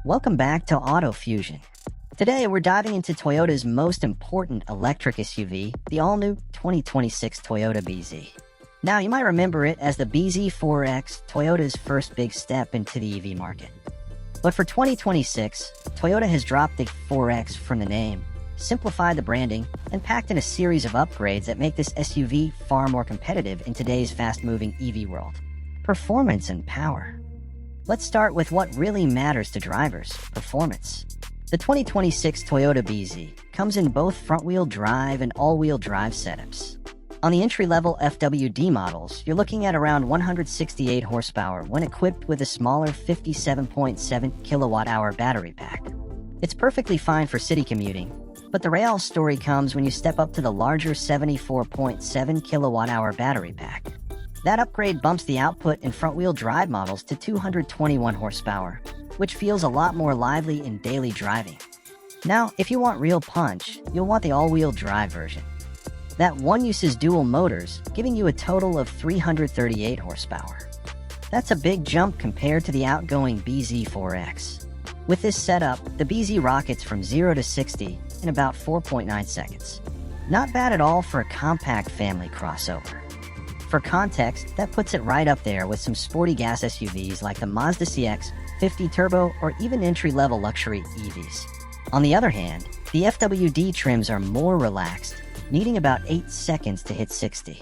Welcome back to Auto Fusion. Today we're diving into Toyota's most important electric SUV, the all-new 2026 Toyota BZ. Now you might remember it as the BZ4X, Toyota's first big step into the EV market. But for 2026, Toyota has dropped the 4X from the name, simplified the branding, and packed in a series of upgrades that make this SUV far more competitive in today's fast-moving EV world. Performance and power. Let's start with what really matters to drivers: performance. The 2026 Toyota BZ comes in both front-wheel drive and all-wheel drive setups. On the entry-level FWD models, you're looking at around 168 horsepower when equipped with a smaller 57.7 kilowatt-hour battery pack. It's perfectly fine for city commuting, but the real story comes when you step up to the larger 74.7 kilowatt-hour battery pack. That upgrade bumps the output in front-wheel drive models to 221 horsepower, which feels a lot more lively in daily driving. Now, if you want real punch, you'll want the all-wheel drive version. That one uses dual motors, giving you a total of 338 horsepower. That's a big jump compared to the outgoing BZ4X. With this setup, the BZ rockets from 0 to 60 in about 4.9 seconds. Not bad at all for a compact family crossover. For context, that puts it right up there with some sporty gas SUVs like the Mazda CX-50 Turbo or even entry-level luxury EVs. On the other hand, the FWD trims are more relaxed, needing about 8 seconds to hit 60.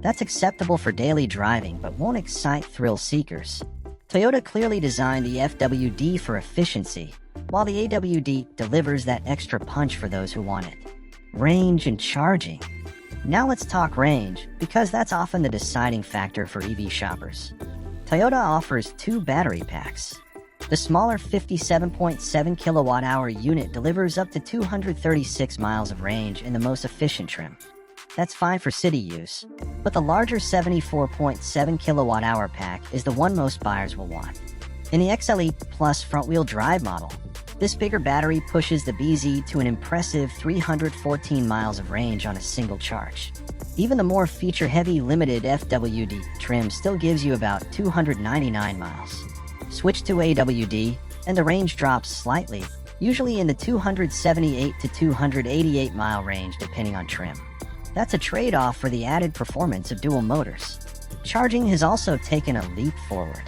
That's acceptable for daily driving but won't excite thrill seekers. Toyota clearly designed the FWD for efficiency, while the AWD delivers that extra punch for those who want it. Range and charging. Now let's talk range, because that's often the deciding factor for EV shoppers. Toyota offers 2 battery packs. The smaller 57.7 kilowatt-hour unit delivers up to 236 miles of range in the most efficient trim. That's fine for city use, but the larger 74.7 kilowatt-hour pack is the one most buyers will want. In the XLE Plus front-wheel drive model, this bigger battery pushes the BZ to an impressive 314 miles of range on a single charge. Even the more feature-heavy limited FWD trim still gives you about 299 miles. Switch to AWD, and the range drops slightly, usually in the 278 to 288 mile range depending on trim. That's a trade-off for the added performance of dual motors. Charging has also taken a leap forward.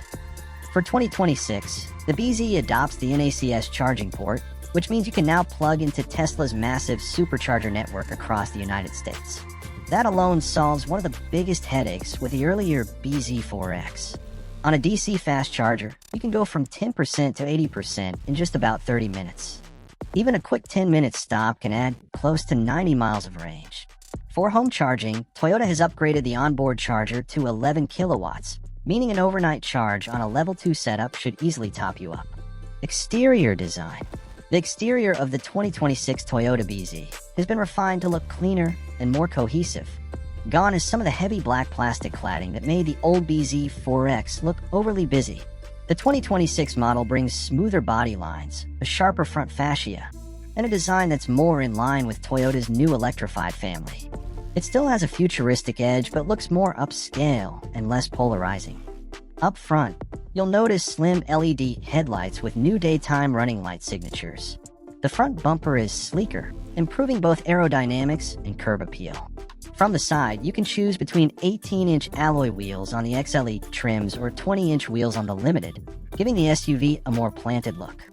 For 2026, the BZ adopts the NACS charging port, which means you can now plug into Tesla's massive Supercharger network across the United States. That alone solves one of the biggest headaches with the earlier BZ4X. On a DC fast charger, you can go from 10% to 80% in just about 30 minutes. Even a quick 10-minute stop can add close to 90 miles of range. For home charging, Toyota has upgraded the onboard charger to 11 kilowatts, meaning an overnight charge on a level 2 setup should easily top you up. Exterior design. The exterior of the 2026 Toyota BZ has been refined to look cleaner and more cohesive. Gone is some of the heavy black plastic cladding that made the old BZ4X look overly busy. The 2026 model brings smoother body lines, a sharper front fascia, and a design that's more in line with Toyota's new electrified family. It still has a futuristic edge but looks more upscale and less polarizing. Up front, you'll notice slim LED headlights with new daytime running light signatures. The front bumper is sleeker, improving both aerodynamics and curb appeal. From the side, you can choose between 18-inch alloy wheels on the XLE trims or 20-inch wheels on the Limited, giving the SUV a more planted look.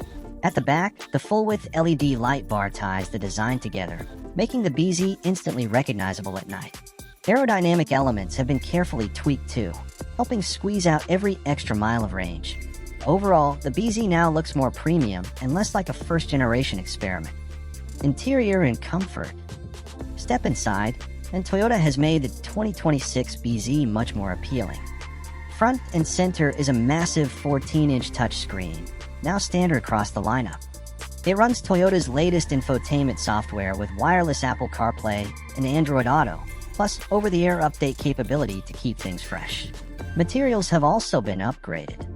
At the back, the full-width LED light bar ties the design together, making the BZ instantly recognizable at night. Aerodynamic elements have been carefully tweaked too, helping squeeze out every extra mile of range. Overall, the BZ now looks more premium and less like a first-generation experiment. Interior and comfort. Step inside, and Toyota has made the 2026 BZ much more appealing. Front and center is a massive 14-inch touchscreen, now standard across the lineup. It runs Toyota's latest infotainment software with wireless Apple CarPlay and Android Auto, plus over-the-air update capability to keep things fresh. Materials have also been upgraded.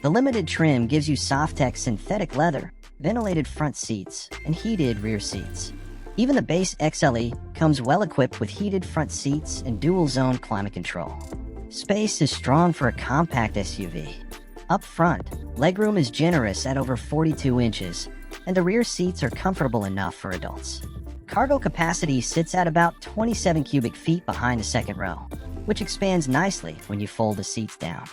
The Limited trim gives you Softex synthetic leather, ventilated front seats, and heated rear seats. Even the base XLE comes well-equipped with heated front seats and dual-zone climate control. Space is strong for a compact SUV. Up front, legroom is generous at over 42 inches, and the rear seats are comfortable enough for adults. Cargo capacity sits at about 27 cubic feet behind the second row, which expands nicely when you fold the seats down.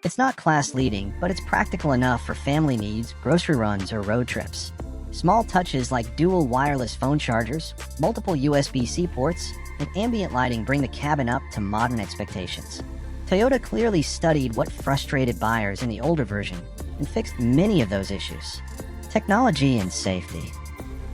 It's not class-leading, but it's practical enough for family needs, grocery runs, or road trips. Small touches like dual wireless phone chargers, multiple USB-C ports, and ambient lighting bring the cabin up to modern expectations. Toyota clearly studied what frustrated buyers in the older version and fixed many of those issues. Technology and safety.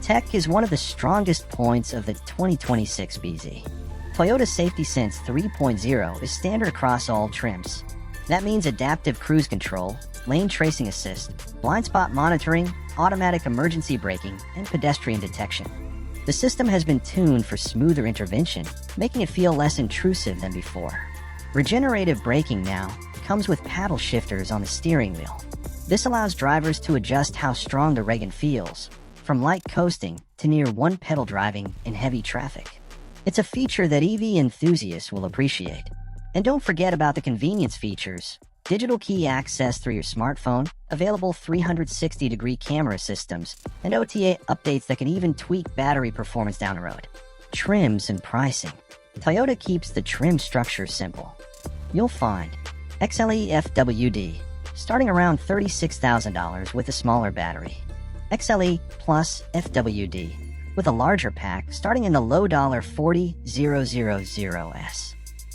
Tech is one of the strongest points of the 2026 BZ. Toyota Safety Sense 3.0 is standard across all trims. That means adaptive cruise control, lane tracing assist, blind spot monitoring, automatic emergency braking, and pedestrian detection. The system has been tuned for smoother intervention, making it feel less intrusive than before. Regenerative braking now comes with paddle shifters on the steering wheel. This allows drivers to adjust how strong the regen feels, from light coasting to near one-pedal driving in heavy traffic. It's a feature that EV enthusiasts will appreciate. And don't forget about the convenience features. Digital key access through your smartphone, available 360-degree camera systems, and OTA updates that can even tweak battery performance down the road. Trims and pricing. Toyota keeps the trim structure simple. You'll find XLE FWD, starting around $36,000 with a smaller battery. XLE Plus FWD, with a larger pack starting in the low $40,000s.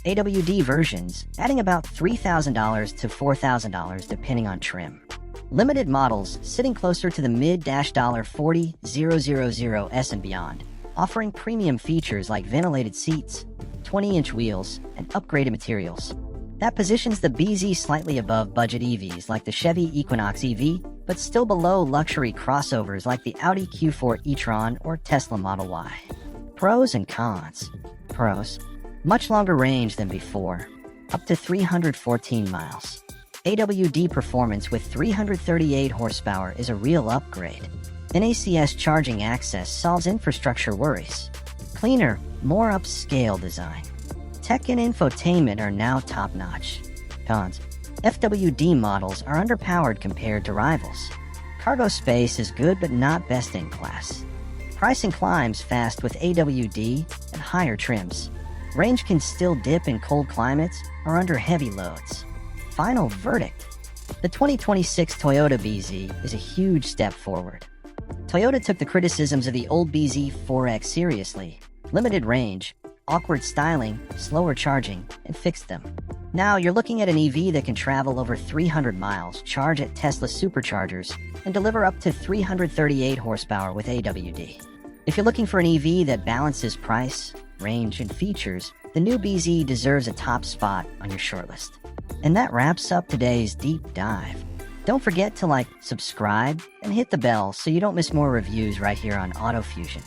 AWD versions, adding about $3,000 to $4,000 depending on trim. Limited models sitting closer to the mid-$40,000s and beyond, offering premium features like ventilated seats, 20-inch wheels, and upgraded materials. That positions the BZ slightly above budget EVs like the Chevy Equinox EV, but still below luxury crossovers like the Audi Q4 e-tron or Tesla Model Y. Pros and cons. Pros. Much longer range than before, up to 314 miles. AWD performance with 338 horsepower is a real upgrade. NACS charging access solves infrastructure worries. Cleaner, more upscale design. Tech and infotainment are now top-notch. Cons. FWD models are underpowered compared to rivals. Cargo space is good but not best in class. Pricing climbs fast with AWD and higher trims. Range can still dip in cold climates or under heavy loads. Final verdict. The 2026 Toyota BZ is a huge step forward. Toyota took the criticisms of the old BZ 4X seriously. Limited range, awkward styling, slower charging, and fixed them. Now you're looking at an EV that can travel over 300 miles, charge at Tesla Superchargers, and deliver up to 338 horsepower with AWD. If you're looking for an EV that balances price, range, and features, the new BZ deserves a top spot on your shortlist. And that wraps up today's deep dive. Don't forget to subscribe, and hit the bell so you don't miss more reviews right here on AutoFusion.